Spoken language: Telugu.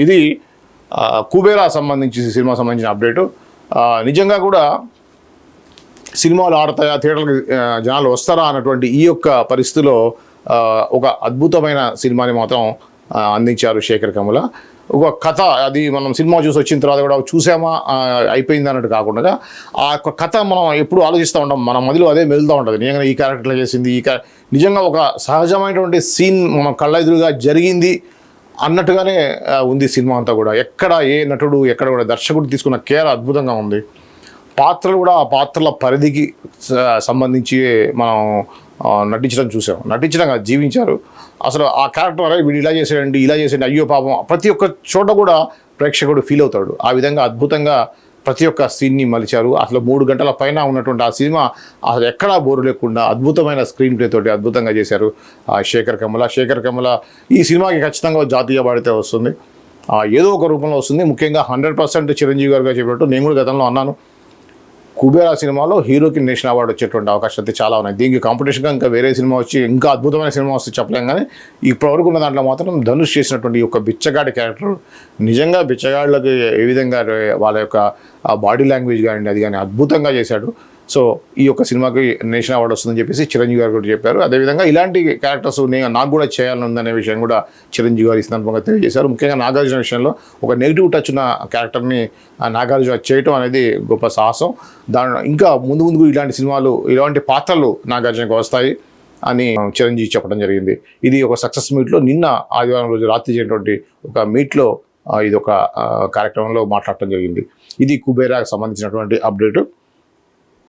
ఇది కుబేరా సినిమా సంబంధించిన అప్డేటు. నిజంగా కూడా సినిమాలు ఆడతాయా, థియేటర్కి జనాలు వస్తారా అన్నటువంటి ఈ యొక్క పరిస్థితిలో ఒక అద్భుతమైన సినిమాని మాత్రం అందించారు శేఖర్ కమ్ముల. ఒక కథ, అది మనం సినిమా చూసి వచ్చిన తర్వాత కూడా చూసామా అయిపోయింది అన్నట్టు కాకుండా ఆ యొక్క కథ మనం ఎప్పుడు ఆలోచిస్తూ ఉంటాం, మన మదిలో అదే మెలుతూ ఉంటుంది. నిజంగా ఈ క్యారెక్టర్లో చేసింది, నిజంగా ఒక సహజమైనటువంటి సీన్ మన కళ్ళ ఎదురుగా జరిగింది అన్నట్టుగానే ఉంది సినిమా అంతా కూడా. ఎక్కడ ఏ నటుడు ఎక్కడ కూడా దర్శకుడు తీసుకున్న కేర్ అద్భుతంగా ఉంది. పాత్రలు కూడా ఆ పాత్రల పరిధికి సంబంధించి మనం నటించడం జీవించారు. అసలు ఆ క్యారెక్టర్ వీడు ఇలా చేసాడండి, అయ్యో పాపం, ప్రతి ఒక్క చోట కూడా ప్రేక్షకుడు ఫీల్ అవుతాడు. ఆ విధంగా అద్భుతంగా ప్రతి ఒక్క సీన్ని మలిచారు. అసలు 3 గంటల పైన ఉన్నటువంటి ఆ సినిమా అసలు ఎక్కడా బోరు లేకుండా అద్భుతమైన స్క్రీన్ ప్లే తోటి అద్భుతంగా చేశారు శేఖర్ కమ్ముల. ఈ సినిమాకి ఖచ్చితంగా జాతీయ అవార్డు వస్తుంది, ఏదో ఒక రూపంలో వస్తుంది. ముఖ్యంగా 100% చిరంజీవి గారుగా చెప్పినట్టు నేను కూడా గతంలో అన్నాను, కుబేరా సినిమాలో హీరోకి నేషనల్ అవార్డు వచ్చేటువంటి అవకాశాలు అయితే చాలా ఉన్నాయి. దీనికి కాంపిటీషన్గా ఇంకా వేరే సినిమా వచ్చి ఇంకా అద్భుతమైన సినిమా వస్తే చెప్పలేం, కానీ ఇప్పటివరకు ఉన్న దాంట్లో మాత్రం ధనుష్ చేసినటువంటి ఈ యొక్క బిచ్చగాడి క్యారెక్టర్ నిజంగా బిచ్చగాళ్ళకి ఏ విధంగా వాళ్ళ యొక్క బాడీ లాంగ్వేజ్ కానీ అది కానీ అద్భుతంగా చేశాడు. సో ఈ యొక్క సినిమాకి నేషనల్ అవార్డు వస్తుందని చెప్పేసి చిరంజీవి గారు కూడా చెప్పారు. అదేవిధంగా ఇలాంటి క్యారెక్టర్స్ నాకు కూడా చేయాలని ఉందనే విషయం కూడా చిరంజీవి గారు ఈ సందర్భంగా తెలియజేశారు. ముఖ్యంగా నాగార్జున విషయంలో ఒక నెగిటివ్ టచ్ ఉన్న క్యారెక్టర్ని నాగార్జున చేయటం అనేది గొప్ప సాహసం. ఇంకా ముందు ఇలాంటి పాత్రలు నాగార్జునకు వస్తాయి అని చిరంజీవి చెప్పడం జరిగింది. ఇది ఒక సక్సెస్ మీట్లో నిన్న ఆదివారం రోజు రాత్రి చేయటువంటి ఒక మీట్లో ఇది ఒక కార్యక్రమంలో మాట్లాడటం జరిగింది. ఇది కుబేరాకు సంబంధించినటువంటి అప్డేటు.